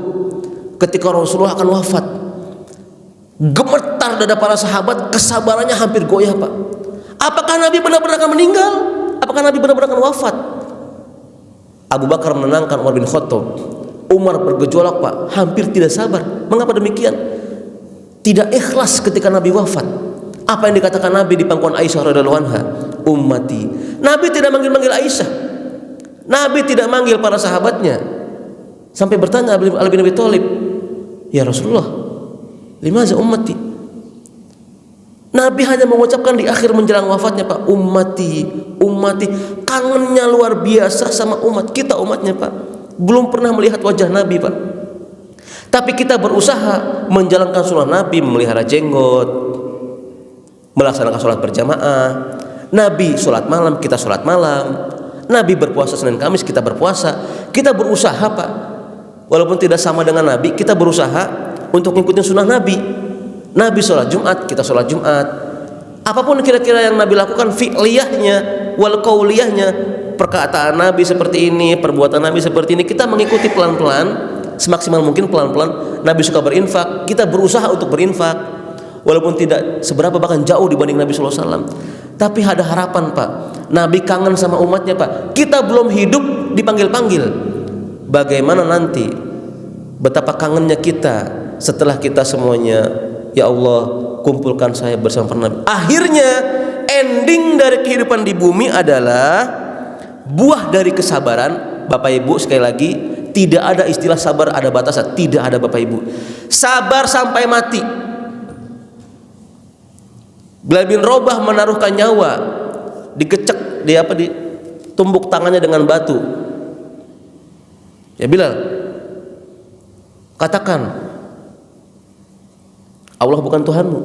ketika Rasulullah akan wafat. Gemetar dada para sahabat, kesabarannya hampir goyah Pak. Apakah Nabi benar-benar akan meninggal? Apakah Nabi benar-benar akan wafat? Abu Bakar menenangkan Umar bin Khattab. Umar bergejolak Pak, hampir tidak sabar. Mengapa demikian? Tidak ikhlas ketika Nabi wafat. Apa yang dikatakan Nabi di pangkuan Aisyah radhiyallahu anha? Ummati. Nabi tidak manggil-manggil Aisyah. Nabi tidak manggil para sahabatnya. Sampai bertanya Ali bin Abi Thalib, ya Rasulullah, limaza ummati? Nabi hanya mengucapkan di akhir menjelang wafatnya Pak, ummati, ummati. Kangennya luar biasa sama umat kita, umatnya Pak. Belum pernah melihat wajah Nabi Pak. Tapi kita berusaha menjalankan sunnah Nabi, memelihara jenggot, melaksanakan sholat berjamaah. Nabi sholat malam, kita sholat malam. Nabi berpuasa Senin Kamis, kita berpuasa. Kita berusaha Pak. Walaupun tidak sama dengan Nabi, kita berusaha untuk ngikutin sunnah Nabi. Nabi sholat Jumat, kita sholat Jumat. Apapun kira-kira yang Nabi lakukan, fi'liyahnya, wal qauliyahnya, perkataan Nabi seperti ini, perbuatan Nabi seperti ini, kita mengikuti pelan-pelan, semaksimal mungkin pelan-pelan. Nabi suka berinfak, kita berusaha untuk berinfak, walaupun tidak seberapa, bahkan jauh dibanding Nabi SAW. Tapi ada harapan Pak. Nabi kangen sama umatnya Pak. Kita belum hidup dipanggil-panggil. Bagaimana nanti, betapa kangennya kita setelah kita semuanya, ya Allah, kumpulkan saya bersama Nabi. Akhirnya ending dari kehidupan di bumi adalah buah dari kesabaran. Bapak Ibu, sekali lagi, tidak ada istilah sabar ada batasan. Tidak ada Bapak Ibu. Sabar sampai mati. Bilal bin Rabah menaruhkan nyawa, digecek, ditumbuk tangannya dengan batu. Ya Bilal, katakan, Allah bukan Tuhanmu.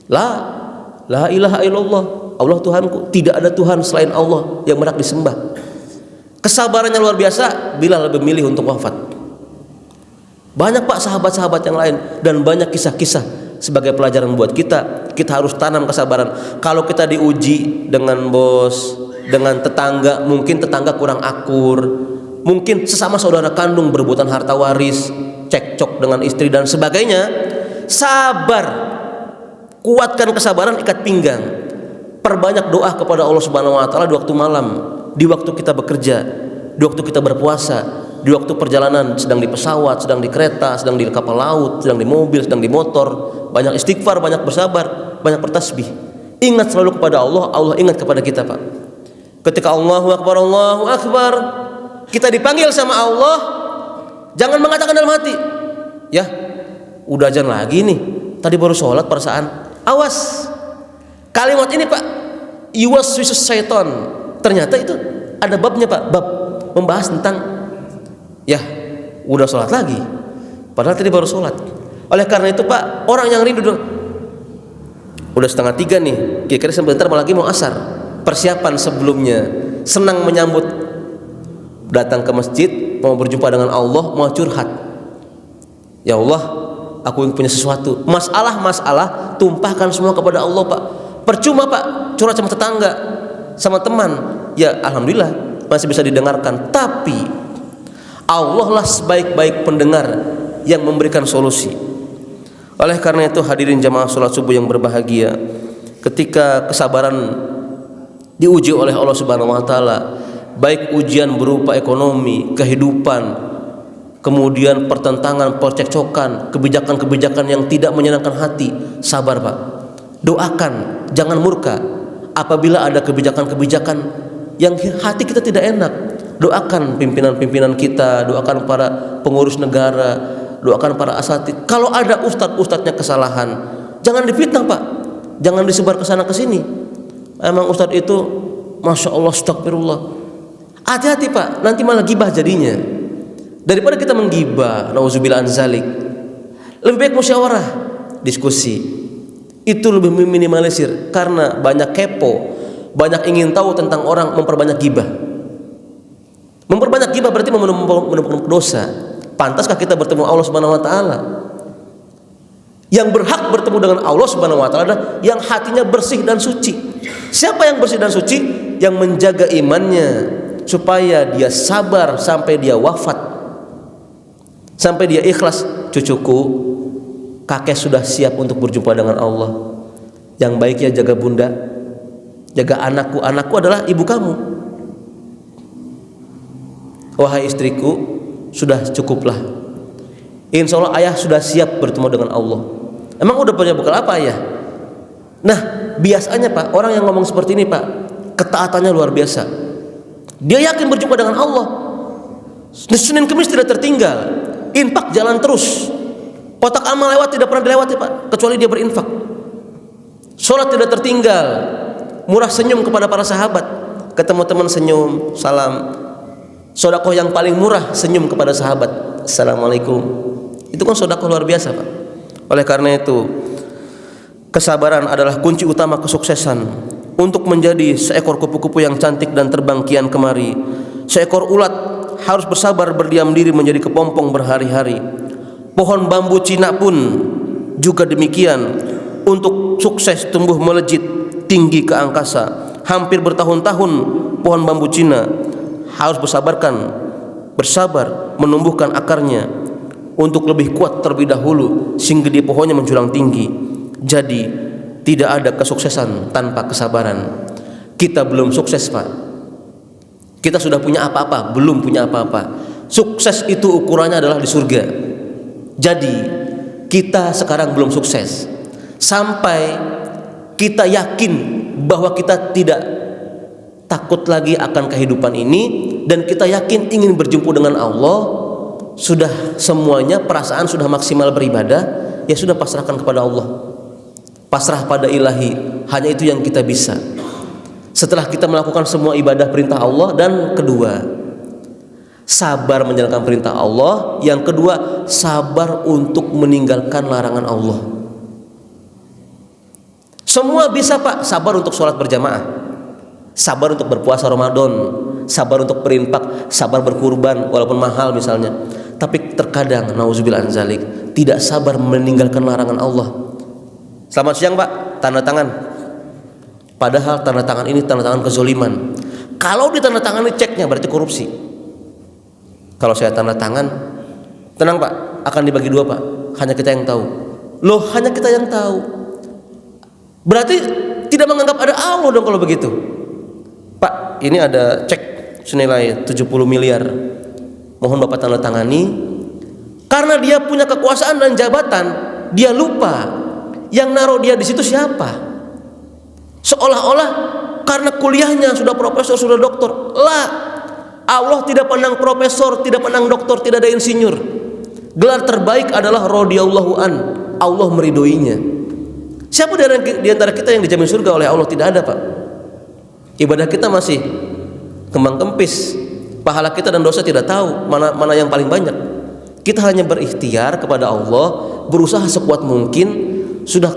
La ilaha illallah, Allah Tuhanku. Tidak ada Tuhan selain Allah yang berhak disembah. Kesabarannya luar biasa. Bilal lebih memilih untuk wafat. Banyak Pak sahabat-sahabat yang lain, dan banyak kisah-kisah sebagai pelajaran buat kita. Kita harus tanam kesabaran. Kalau kita diuji dengan bos, dengan tetangga, mungkin tetangga kurang akur, mungkin sesama saudara kandung berebutan harta waris, cekcok dengan istri dan sebagainya. Sabar, kuatkan kesabaran, ikat pinggang. Perbanyak doa kepada Allah Subhanahu wa taala di waktu malam, di waktu kita bekerja, di waktu kita berpuasa. di waktu perjalanan, sedang di pesawat, sedang di kereta, sedang di kapal laut, sedang di mobil, sedang di motor, banyak istighfar, banyak bersabar, banyak bertasbih. Ingat selalu kepada Allah, Allah ingat kepada kita, Pak. Ketika Allahu Akbar, kita dipanggil sama Allah, jangan mengatakan dalam hati, ya udah azan lagi nih, tadi baru sholat perasaan. Awas, kalimat ini Pak, yuwaswisus syaiton, ternyata itu ada babnya Pak, bab membahas tentang ya udah sholat lagi, padahal tadi baru sholat. Oleh karena itu Pak, orang yang rindu udah 2:30 nih, kira-kira sebentar lagi mau asar, persiapan sebelumnya, senang menyambut datang ke masjid, mau berjumpa dengan Allah, mau curhat. Ya Allah, aku yang punya sesuatu, masalah tumpahkan semua kepada Allah Pak. Percuma Pak curhat sama tetangga, sama teman, ya alhamdulillah masih bisa didengarkan, tapi Allah lah sebaik-baik pendengar yang memberikan solusi. Oleh karena itu hadirin jamaah salat subuh yang berbahagia, ketika kesabaran diuji oleh Allah Subhanahu wa taala, baik ujian berupa ekonomi, kehidupan, kemudian pertentangan, percekcokan, kebijakan-kebijakan yang tidak menyenangkan hati, sabar Pak. Doakan, jangan murka. Apabila ada kebijakan-kebijakan yang hati kita tidak enak, doakan pimpinan-pimpinan kita, doakan para pengurus negara, doakan para asatidz. Kalau ada ustadz-ustadznya kesalahan, jangan difitnah Pak, jangan disebar ke sana ke sini. Emang ustadz itu masya Allah, astagfirullah. Hati-hati Pak, nanti malah gibah jadinya. Daripada kita menggibah, nauzubillah an zalik, lebih baik musyawarah, diskusi. Itu lebih meminimalisir, karena banyak kepo, banyak ingin tahu tentang orang, memperbanyak gibah. Memperbanyak gibah berarti menumpuk dosa. Pantaskah kita bertemu Allah Subhanahu wa taala? Yang berhak bertemu dengan Allah Subhanahu wa taala adalah yang hatinya bersih dan suci. Siapa yang bersih dan suci? Yang menjaga imannya supaya dia sabar sampai dia wafat, sampai dia ikhlas. Cucuku, kakek sudah siap untuk berjumpa dengan Allah. Yang baiknya jaga bunda, jaga anakku. Anakku adalah ibu kamu. Wahai istriku, sudah cukuplah. Insya Allah ayah sudah siap bertemu dengan Allah. Emang udah punya bekal apa ayah? Nah, biasanya Pak, orang yang ngomong seperti ini Pak, ketaatannya luar biasa. Dia yakin berjumpa dengan Allah. Senin Kemis tidak tertinggal, infak jalan terus. Kotak amal lewat tidak pernah dilewati Pak, kecuali dia berinfak. Sholat tidak tertinggal, murah senyum kepada para sahabat, ketemu teman senyum, salam. Sedekah yang paling murah senyum kepada sahabat, assalamualaikum. Itu kan sedekah luar biasa Pak. Oleh karena itu, kesabaran adalah kunci utama kesuksesan. Untuk menjadi seekor kupu-kupu yang cantik dan terbang kian kemari, seekor ulat harus bersabar berdiam diri menjadi kepompong berhari-hari. Pohon bambu Cina pun juga demikian. Untuk sukses tumbuh melejit tinggi ke angkasa, hampir bertahun-tahun pohon bambu Cina harus bersabar menumbuhkan akarnya untuk lebih kuat terlebih dahulu sehingga di pohonnya menjulang tinggi. Jadi tidak ada kesuksesan tanpa kesabaran. Kita belum sukses Pak. Kita sudah punya apa-apa? Belum punya apa-apa. Sukses itu ukurannya adalah di surga. Jadi kita sekarang belum sukses sampai kita yakin bahwa kita tidak takut lagi akan kehidupan ini, dan kita yakin ingin berjumpa dengan Allah. Sudah semuanya, perasaan sudah maksimal beribadah, ya sudah pasrahkan kepada Allah, pasrah pada ilahi. Hanya itu yang kita bisa. Setelah kita melakukan semua ibadah perintah Allah, dan kedua, sabar menjalankan perintah Allah. Yang kedua, sabar untuk meninggalkan larangan Allah. Semua bisa Pak. Sabar untuk sholat berjamaah, sabar untuk berpuasa Ramadan, sabar untuk berinfak, sabar berkurban walaupun mahal misalnya. Tapi terkadang nauzubillah an zalik, tidak sabar meninggalkan larangan Allah. Selamat siang Pak, tanda tangan. Padahal tanda tangan ini tanda tangan kezoliman. Kalau di tanda tangan ini ceknya berarti korupsi. Kalau saya tanda tangan, tenang Pak, akan dibagi dua Pak, hanya kita yang tahu. Loh, hanya kita yang tahu, berarti tidak menganggap ada Allah dong kalau begitu. Pak, ini ada cek senilai 70 miliar. mohon Bapak tanda tangani. Karena dia punya kekuasaan dan jabatan, dia lupa yang naruh dia di situ siapa. Seolah-olah karena kuliahnya sudah profesor, sudah doktor. Lah, Allah tidak pandang profesor, tidak pandang doktor, tidak ada insinyur. Gelar terbaik adalah radhiyallahu an. Allah meridhoinya. Siapa di antara kita yang dijamin surga oleh Allah? Tidak ada, Pak. Ibadah kita masih kembang kempis. Pahala kita dan dosa tidak tahu mana yang paling banyak. Kita hanya berikhtiar kepada Allah, berusaha sekuat mungkin. Sudah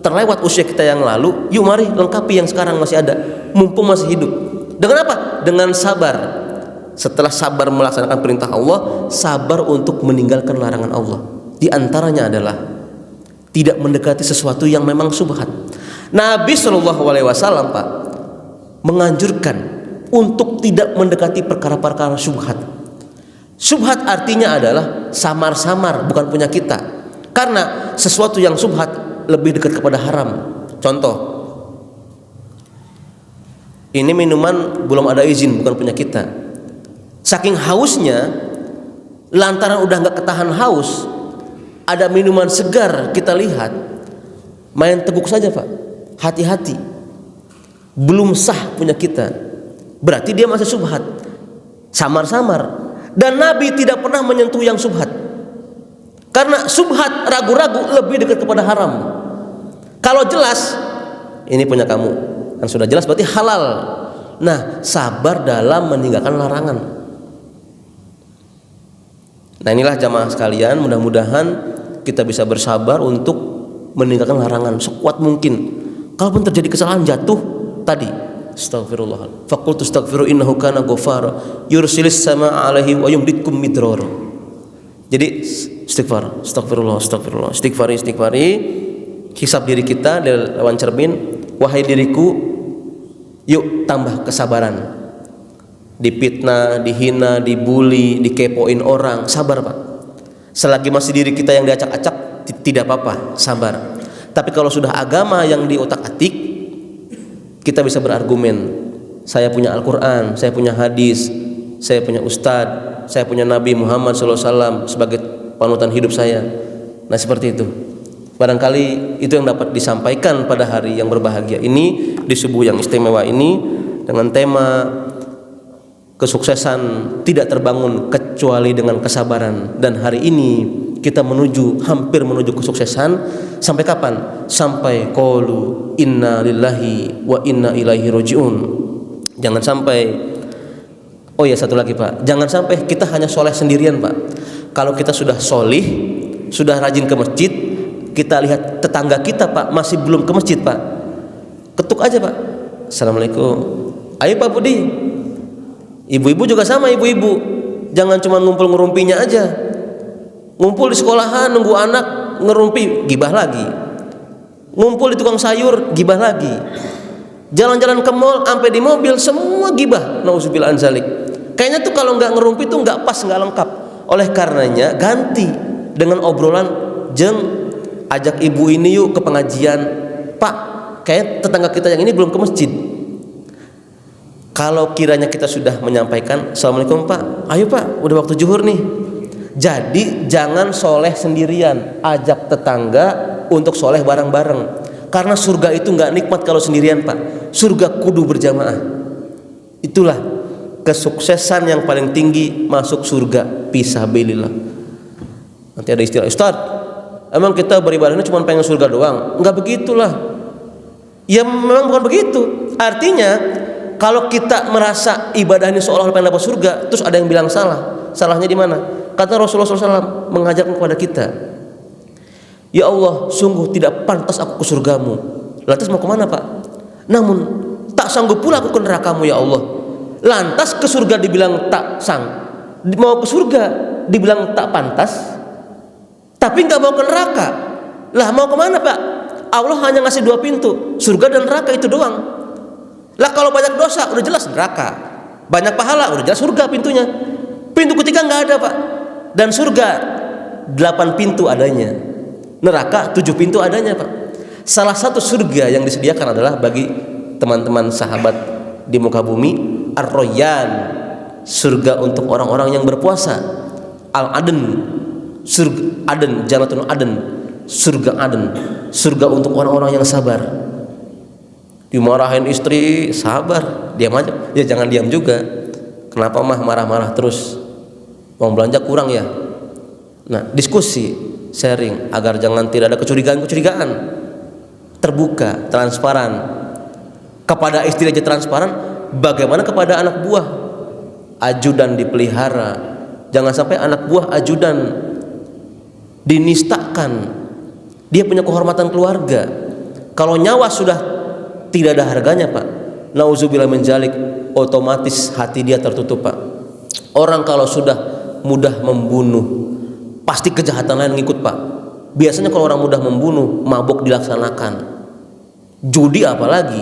terlewat usia kita yang lalu, yuk mari lengkapi yang sekarang masih ada, mumpung masih hidup. Dengan apa? Dengan sabar. Setelah sabar melaksanakan perintah Allah, sabar untuk meninggalkan larangan Allah. Di antaranya adalah tidak mendekati sesuatu yang memang subhat. Nabi SAW, Pak, menganjurkan untuk tidak mendekati perkara-perkara subhat. Subhat artinya adalah samar-samar, bukan punya kita. Karena sesuatu yang subhat lebih dekat kepada haram. Contoh, ini minuman belum ada izin, bukan punya kita. Saking hausnya, lantaran udah nggak ketahan haus, ada minuman segar kita lihat, main teguk saja, Pak. Hati-hati, belum sah punya kita. Berarti dia masih subhat, samar-samar. Dan Nabi tidak pernah menyentuh yang subhat. Karena subhat, ragu-ragu, lebih dekat kepada haram. Kalau jelas, ini punya kamu, kan sudah jelas berarti halal. Nah, sabar dalam meninggalkan larangan. Nah, inilah jamaah sekalian, mudah-mudahan kita bisa bersabar untuk meninggalkan larangan sekuat mungkin. Kalaupun terjadi kesalahan, jatuh tadi, astaghfirullah, faqultu astaghfiru innahu kana ghafara yursilis samaa alaihi wa yumditkum midrara. Jadi istighfar, astagfirullah, istighfari, hisab diri kita lawan cermin. Wahai diriku, yuk tambah kesabaran. Dipitnah, dihina, dibully, dikepoin orang, sabar, Pak. Selagi masih diri kita yang diacak-acak, tidak apa-apa, sabar. Tapi kalau sudah agama yang diotak-atik, kita bisa berargumen. Saya punya Al-Quran, saya punya hadis, saya punya ustadz, saya punya Nabi Muhammad SAW sebagai panutan hidup saya. Nah, seperti itu. Barangkali itu yang dapat disampaikan pada hari yang berbahagia ini, di subuh yang istimewa ini, dengan tema kesuksesan tidak terbangun kecuali dengan kesabaran. Dan hari ini kita hampir menuju kesuksesan. Sampai kapan? Sampai qalu inna lillahi wa inna ilaihi rajiun. Jangan sampai, oh ya, satu lagi, Pak, jangan sampai kita hanya soleh sendirian, Pak. Kalau kita sudah solih, sudah rajin ke masjid, kita lihat tetangga kita, Pak, masih belum ke masjid, Pak, ketuk aja, Pak, assalamualaikum, ayo Pak Budi. Ibu-ibu juga sama, ibu-ibu jangan cuma ngumpul ngerumpinya aja. Ngumpul di sekolahan nunggu anak ngerumpi, gibah lagi. Ngumpul di tukang sayur, gibah lagi. Jalan-jalan ke mall, sampai di mobil, semua gibah. Nauzubillah an zalik. Kayaknya tuh kalau nggak ngerumpi tuh nggak pas, nggak lengkap. Oleh karenanya ganti dengan obrolan, jeng ajak ibu ini yuk ke pengajian. Pak, kayak tetangga kita yang ini belum ke masjid. Kalau kiranya kita sudah menyampaikan, assalamualaikum Pak, ayo Pak, udah waktu zuhur nih. Jadi jangan soleh sendirian, ajak tetangga untuk soleh bareng-bareng. Karena surga itu nggak nikmat kalau sendirian, Pak. Surga kudu berjamaah. Itulah kesuksesan yang paling tinggi, masuk surga fisabilillah. Nanti ada istilah, Ustaz, emang kita beribadahnya cuma pengen surga doang? Enggak begitulah. Ya memang bukan begitu. Artinya kalau kita merasa ibadah ini seolah-olah pengen dapat surga, terus ada yang bilang salah. Salahnya di mana? Kata Rasulullah SAW mengajarkan kepada kita, ya Allah, sungguh tidak pantas aku ke surgamu. Lantas mau kemana, Pak? Namun tak sanggup pula aku ke nerakamu, ya Allah. Lantas ke surga dibilang tak mau ke surga dibilang tak pantas, tapi nggak mau ke neraka. Lah mau kemana, Pak? Allah hanya ngasih 2 pintu, surga dan neraka, itu doang. Lah kalau banyak dosa udah jelas neraka, banyak pahala udah jelas surga pintunya. Pintu ketiga nggak ada, Pak. Dan surga 8 pintu adanya, neraka 7 pintu adanya, Pak. Salah satu surga yang disediakan adalah bagi teman-teman sahabat di muka bumi, Ar-Rayyan. surga untuk orang-orang yang berpuasa. Al-Aden, surga Aden, Jannatul Aden, surga Aden, surga untuk orang-orang yang sabar. Dimarahin istri, sabar, diam aja. Ya jangan diam juga. Kenapa mah marah-marah terus? Uang belanja kurang ya. Nah, diskusi, sharing agar jangan tidak ada kecurigaan. Terbuka, transparan. Kepada istri aja transparan, bagaimana kepada anak buah? Ajudan dipelihara. Jangan sampai anak buah ajudan dinistakan. Dia punya kehormatan keluarga. Kalau nyawa sudah tidak ada harganya, Pak, nauzubillah min dzalik, otomatis hati dia tertutup, Pak. Orang kalau sudah mudah membunuh, pasti kejahatan lain ngikut, Pak. Biasanya kalau orang mudah membunuh, mabuk dilaksanakan. Judi apalagi.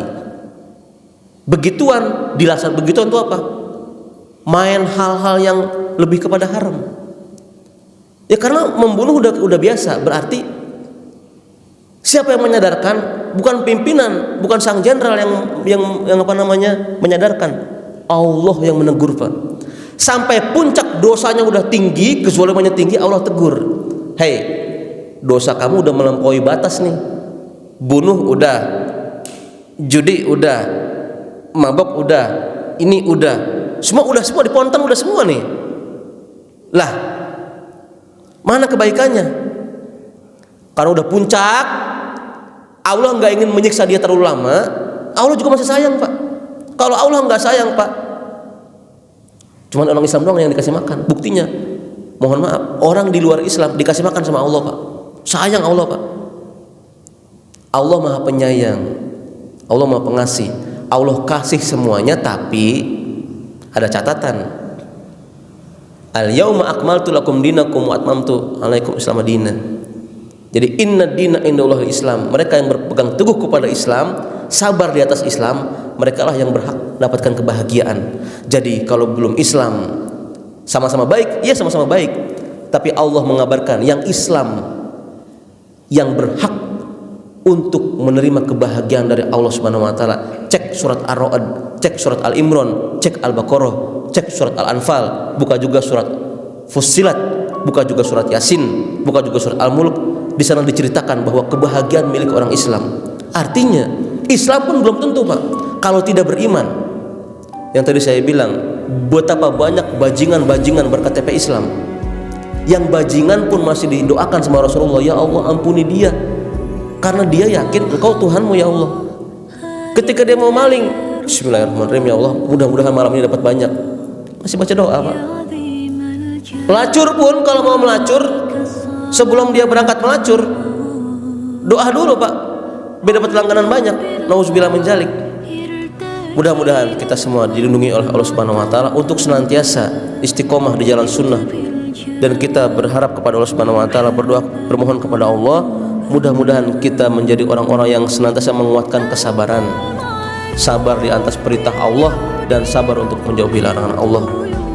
Begituan dilaksanakan, begituan itu apa? Main hal-hal yang lebih kepada haram. Ya karena membunuh udah biasa, berarti siapa yang menyadarkan? Bukan pimpinan, bukan sang jenderal yang apa namanya menyadarkan. Allah yang menegur, Pak. Sampai puncak dosanya udah tinggi, kezalimannya tinggi, Allah tegur. Hei, dosa kamu udah melampaui batas nih. Bunuh udah, judi udah, mabok udah, ini udah, semua diponten udah semua nih. Lah, mana kebaikannya? Karena udah puncak, Allah nggak ingin menyiksa dia terlalu lama. Allah juga masih sayang, Pak. Kalau Allah nggak sayang, Pak, cuman orang Islam doang yang dikasih makan. Buktinya, mohon maaf, orang di luar Islam dikasih makan sama Allah, Pak. Sayang Allah, Pak. Allah Maha Penyayang, Allah Maha Pengasih. Allah kasih semuanya, tapi ada catatan. Al-yauma akmaltu lakum dinakum wa atmamtu alaikum islam dinan. Jadi inna dina indallahil Islam. Mereka yang berpegang teguh kepada Islam, sabar di atas Islam, mereka lah yang berhak mendapatkan kebahagiaan. Jadi kalau belum Islam sama-sama baik, iya sama-sama baik. Tapi Allah mengabarkan yang Islam yang berhak untuk menerima kebahagiaan dari Allah Subhanahu wa taala. Cek surat Ar-Ra'd, cek surat Al-Imran, cek Al-Baqarah, cek surat Al-Anfal, buka juga surat Fussilat, buka juga surat Yasin, buka juga surat Al-Mulk. Di sana diceritakan bahwa kebahagiaan milik orang Islam. Artinya Islam pun belum tentu, Pak, kalau tidak beriman. Yang tadi saya bilang, betapa banyak bajingan-bajingan berKTP Islam. Yang bajingan pun masih didoakan sama Rasulullah, ya Allah ampuni dia, karena dia yakin Engkau Tuhanmu, ya Allah. Ketika dia mau maling, bismillahirrahmanirrahim, ya Allah mudah-mudahan malam ini dapat banyak, masih baca doa, Pak. Pelacur pun kalau mau melacur, sebelum dia berangkat melacur, doa dulu, Pak, biar dapat langganan banyak. Nauzubillah min dzalik. Mudah-mudahan kita semua dilindungi oleh Allah Subhanahu wa taala untuk senantiasa istiqomah di jalan sunnah, dan kita berharap kepada Allah Subhanahu wa taala, berdoa, bermohon kepada Allah, mudah-mudahan kita menjadi orang-orang yang senantiasa menguatkan kesabaran, sabar di atas perintah Allah dan sabar untuk menjauhi larangan Allah.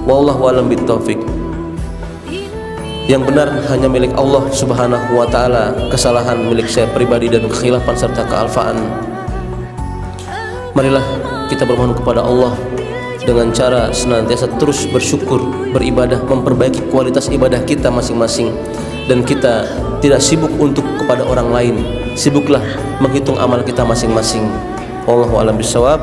Wallahu a'lam bit-taufiq. Yang benar hanya milik Allah Subhanahu wa taala, kesalahan milik saya pribadi dan kekhilafan serta kealfaan. Marilah kita bermohon kepada Allah dengan cara senantiasa terus bersyukur, beribadah, memperbaiki kualitas ibadah kita masing-masing, dan kita tidak sibuk untuk kepada orang lain. Sibuklah menghitung amal kita masing-masing. Wallahu a'lam bishawab.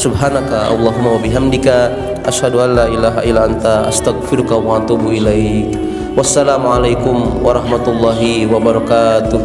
Subhanaka Allahumma wa bihamdika asyhadu an la ilaha illa anta astaghfiruka wa atubu ilaik. Wassalamualaikum warahmatullahi wabarakatuh.